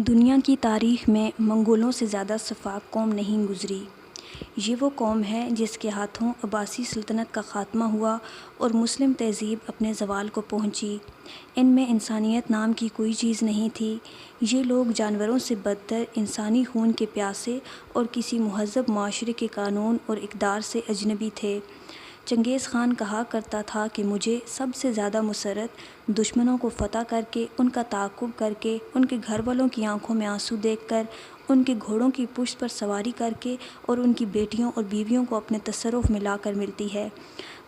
دنیا کی تاریخ میں منگولوں سے زیادہ سفاک قوم نہیں گزری۔ یہ وہ قوم ہے جس کے ہاتھوں عباسی سلطنت کا خاتمہ ہوا اور مسلم تہذیب اپنے زوال کو پہنچی۔ ان میں انسانیت نام کی کوئی چیز نہیں تھی۔ یہ لوگ جانوروں سے بدتر، انسانی خون کے پیاسے اور کسی مہذب معاشرے کے قانون اور اقدار سے اجنبی تھے۔ چنگیز خان کہا کرتا تھا کہ مجھے سب سے زیادہ مسرت دشمنوں کو فتح کر کے، ان کا تعاقب کر کے، ان کے گھر والوں کی آنکھوں میں آنسو دیکھ کر، ان کے گھوڑوں کی پشت پر سواری کر کے اور ان کی بیٹیوں اور بیویوں کو اپنے تصرف میں لا کر ملتی ہے۔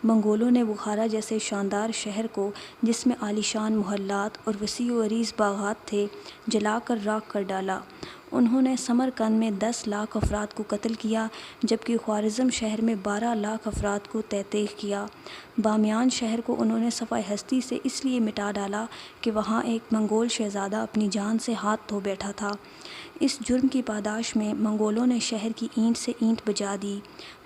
منگولوں نے بخارا جیسے شاندار شہر کو، جس میں عالیشان محلات اور وسیع و عریض باغات تھے، جلا کر راکھ کر ڈالا۔ انہوں نے سمرقند میں 10 لاکھ افراد کو قتل کیا، جبکہ خوارزم شہر میں 12 لاکھ افراد کو تہہ کیا۔ بامیان شہر کو انہوں نے صفحہ ہستی سے اس لیے مٹا ڈالا کہ وہاں ایک منگول شہزادہ اپنی جان سے ہاتھ دھو بیٹھا تھا۔ اس جرم کی پاداش میں منگولوں نے شہر کی اینٹ سے اینٹ بجا دی۔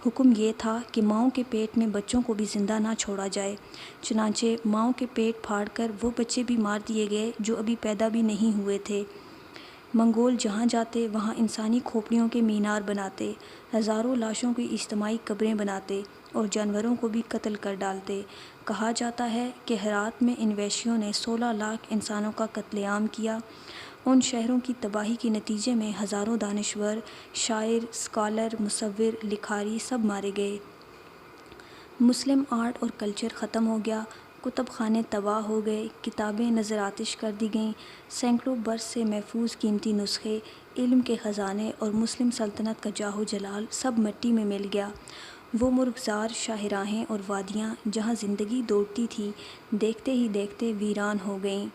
حکم یہ تھا کہ ماؤں کے پیٹ میں بچوں کو بھی زندہ نہ چھوڑا جائے، چنانچہ ماؤں کے پیٹ پھاڑ کر وہ بچے بھی مار دیے گئے جو ابھی پیدا بھی نہیں ہوئے تھے۔ منگول جہاں جاتے وہاں انسانی کھوپڑیوں کے مینار بناتے، ہزاروں لاشوں کی اجتماعی قبریں بناتے اور جانوروں کو بھی قتل کر ڈالتے۔ کہا جاتا ہے کہ ہرات میں ان وحشیوں نے 16 لاکھ انسانوں کا قتل عام کیا۔ ان شہروں کی تباہی کے نتیجے میں ہزاروں دانشور، شاعر، اسکالر، مصور، لکھاری سب مارے گئے۔ مسلم آرٹ اور کلچر ختم ہو گیا، کتب خانے تباہ ہو گئے، کتابیں نظر آتش کر دی گئیں، سینکڑوں برس سے محفوظ قیمتی نسخے، علم کے خزانے اور مسلم سلطنت کا جاہ و جلال سب مٹی میں مل گیا۔ وہ مرغزار شاہراہیں اور وادیاں جہاں زندگی دوڑتی تھی، دیکھتے ہی دیکھتے ویران ہو گئیں۔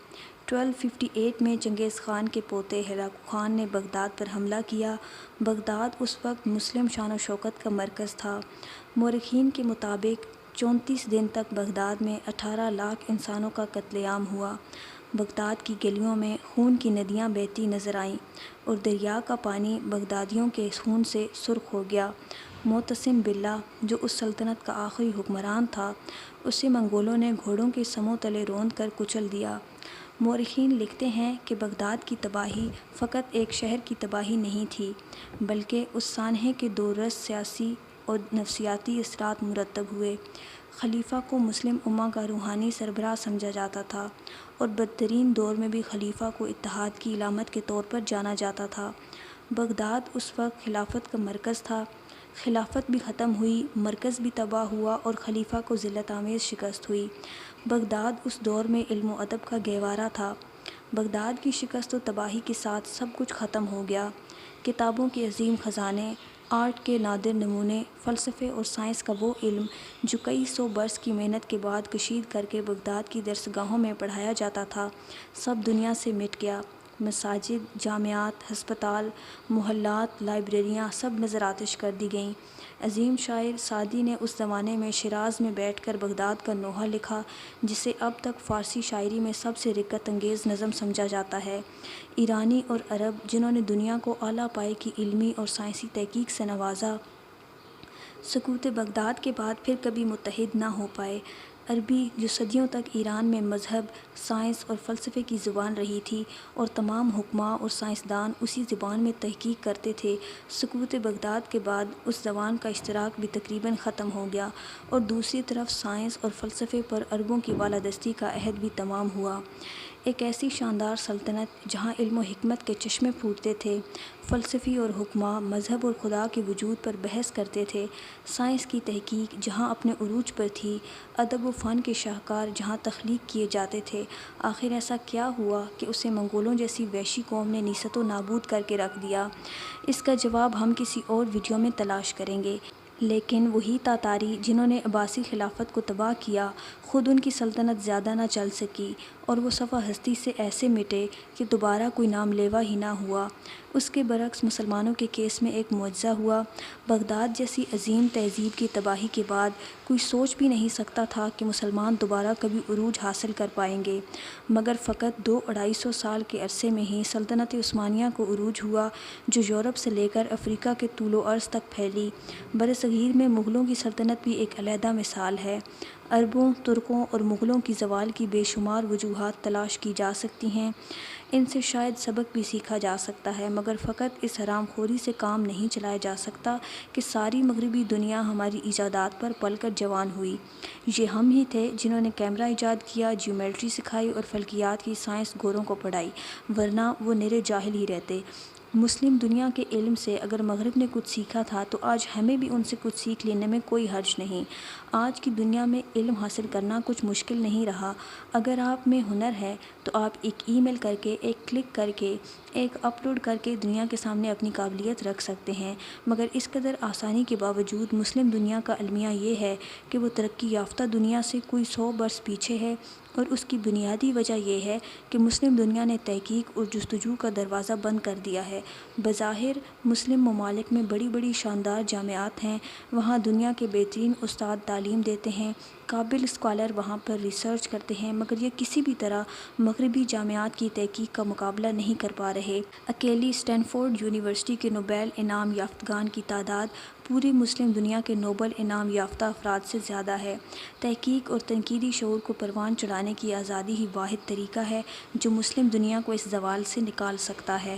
1258 میں چنگیز خان کے پوتے ہلاکو خان نے بغداد پر حملہ کیا۔ بغداد اس وقت مسلم شان و شوکت کا مرکز تھا۔ مورخین کے مطابق 34 دن تک بغداد میں 18 لاکھ انسانوں کا قتل عام ہوا۔ بغداد کی گلیوں میں خون کی ندیاں بہتی نظر آئیں اور دریا کا پانی بغدادیوں کے خون سے سرخ ہو گیا۔ معتصم باللہ، جو اس سلطنت کا آخری حکمران تھا، اسے منگولوں نے گھوڑوں کے سموں تلے روند کر کچل دیا۔ مورخین لکھتے ہیں کہ بغداد کی تباہی فقط ایک شہر کی تباہی نہیں تھی، بلکہ اس سانحے کے دو رس سیاسی اور نفسیاتی اثرات مرتب ہوئے۔ خلیفہ کو مسلم امہ کا روحانی سربراہ سمجھا جاتا تھا اور بدترین دور میں بھی خلیفہ کو اتحاد کی علامت کے طور پر جانا جاتا تھا۔ بغداد اس وقت خلافت کا مرکز تھا۔ خلافت بھی ختم ہوئی، مرکز بھی تباہ ہوا اور خلیفہ کو ذلت آمیز شکست ہوئی۔ بغداد اس دور میں علم و ادب کا گہوارہ تھا۔ بغداد کی شکست و تباہی کے ساتھ سب کچھ ختم ہو گیا۔ کتابوں کے عظیم خزانے، آرٹ کے نادر نمونے، فلسفے اور سائنس کا وہ علم جو کئی سو برس کی محنت کے بعد کشید کر کے بغداد کی درسگاہوں میں پڑھایا جاتا تھا، سب دنیا سے مٹ گیا۔ مساجد، جامعات، ہسپتال، محلات، لائبریریاں سب نظر آتش کر دی گئیں۔ عظیم شاعر سعدی نے اس زمانے میں شیراز میں بیٹھ کر بغداد کا نوحہ لکھا، جسے اب تک فارسی شاعری میں سب سے رقت انگیز نظم سمجھا جاتا ہے۔ ایرانی اور عرب، جنہوں نے دنیا کو اعلیٰ پائے کی علمی اور سائنسی تحقیق سے نوازا، سقوط بغداد کے بعد پھر کبھی متحد نہ ہو پائے۔ عربی، جو صدیوں تک ایران میں مذہب، سائنس اور فلسفے کی زبان رہی تھی اور تمام حکماء اور سائنسدان اسی زبان میں تحقیق کرتے تھے، سقوط بغداد کے بعد اس زبان کا اشتراک بھی تقریباً ختم ہو گیا اور دوسری طرف سائنس اور فلسفے پر عربوں کی بالادستی کا عہد بھی تمام ہوا۔ ایک ایسی شاندار سلطنت جہاں علم و حکمت کے چشمے پھوٹتے تھے، فلسفی اور حکماء مذہب اور خدا کے وجود پر بحث کرتے تھے، سائنس کی تحقیق جہاں اپنے عروج پر تھی، ادب و فن کے شاہکار جہاں تخلیق کیے جاتے تھے، آخر ایسا کیا ہوا کہ اسے منگولوں جیسی وحشی قوم نے نیست و نابود کر کے رکھ دیا؟ اس کا جواب ہم کسی اور ویڈیو میں تلاش کریں گے۔ لیکن وہی تاتاری جنہوں نے عباسی خلافت کو تباہ کیا، خود ان کی سلطنت زیادہ نہ چل سکی اور وہ صفحہ ہستی سے ایسے مٹے کہ دوبارہ کوئی نام لیوا ہی نہ ہوا۔ اس کے برعکس مسلمانوں کے کیس میں ایک معجزہ ہوا۔ بغداد جیسی عظیم تہذیب کی تباہی کے بعد کوئی سوچ بھی نہیں سکتا تھا کہ مسلمان دوبارہ کبھی عروج حاصل کر پائیں گے، مگر فقط 200-250 سال کے عرصے میں ہی سلطنت عثمانیہ کو عروج ہوا، جو یورپ سے لے کر افریقہ کے طول و عرض تک پھیلی۔ برصغیر میں مغلوں کی سلطنت بھی ایک علیحدہ مثال ہے۔ عربوں، ترکوں اور مغلوں کی زوال کی بے شمار وجوہات تلاش کی جا سکتی ہیں۔ ان سے شاید سبق بھی سیکھا جا سکتا ہے، مگر فقط اس حرام خوری سے کام نہیں چلایا جا سکتا کہ ساری مغربی دنیا ہماری ایجادات پر پل کر جوان ہوئی۔ یہ ہم ہی تھے جنہوں نے کیمرہ ایجاد کیا، جیومیٹری سکھائی اور فلکیات کی سائنس گوروں کو پڑھائی، ورنہ وہ نرے جاہل ہی رہتے۔ مسلم دنیا کے علم سے اگر مغرب نے کچھ سیکھا تھا تو آج ہمیں بھی ان سے کچھ سیکھ لینے میں کوئی حرج نہیں۔ آج کی دنیا میں علم حاصل کرنا کچھ مشکل نہیں رہا۔ اگر آپ میں ہنر ہے تو آپ ایک ای میل کر کے، ایک کلک کر کے، ایک اپلوڈ کر کے دنیا کے سامنے اپنی قابلیت رکھ سکتے ہیں۔ مگر اس قدر آسانی کے باوجود مسلم دنیا کا المیہ یہ ہے کہ وہ ترقی یافتہ دنیا سے کوئی 100 برس پیچھے ہے، اور اس کی بنیادی وجہ یہ ہے کہ مسلم دنیا نے تحقیق اور جستجو کا دروازہ بند کر دیا ہے۔ بظاہر مسلم ممالک میں بڑی بڑی شاندار جامعات ہیں، وہاں دنیا کے بہترین استاد تعلیم دیتے ہیں، قابل اسکالر وہاں پر ریسرچ کرتے ہیں، مگر یہ کسی بھی طرح مغربی جامعات کی تحقیق کا مقابلہ نہیں کر پا رہے۔ اکیلی اسٹینفورڈ یونیورسٹی کے نوبیل انعام یافتگان کی تعداد پوری مسلم دنیا کے نوبل انعام یافتہ افراد سے زیادہ ہے۔ تحقیق اور تنقیدی شعور کو پروان چڑھانے کی آزادی ہی واحد طریقہ ہے جو مسلم دنیا کو اس زوال سے نکال سکتا ہے۔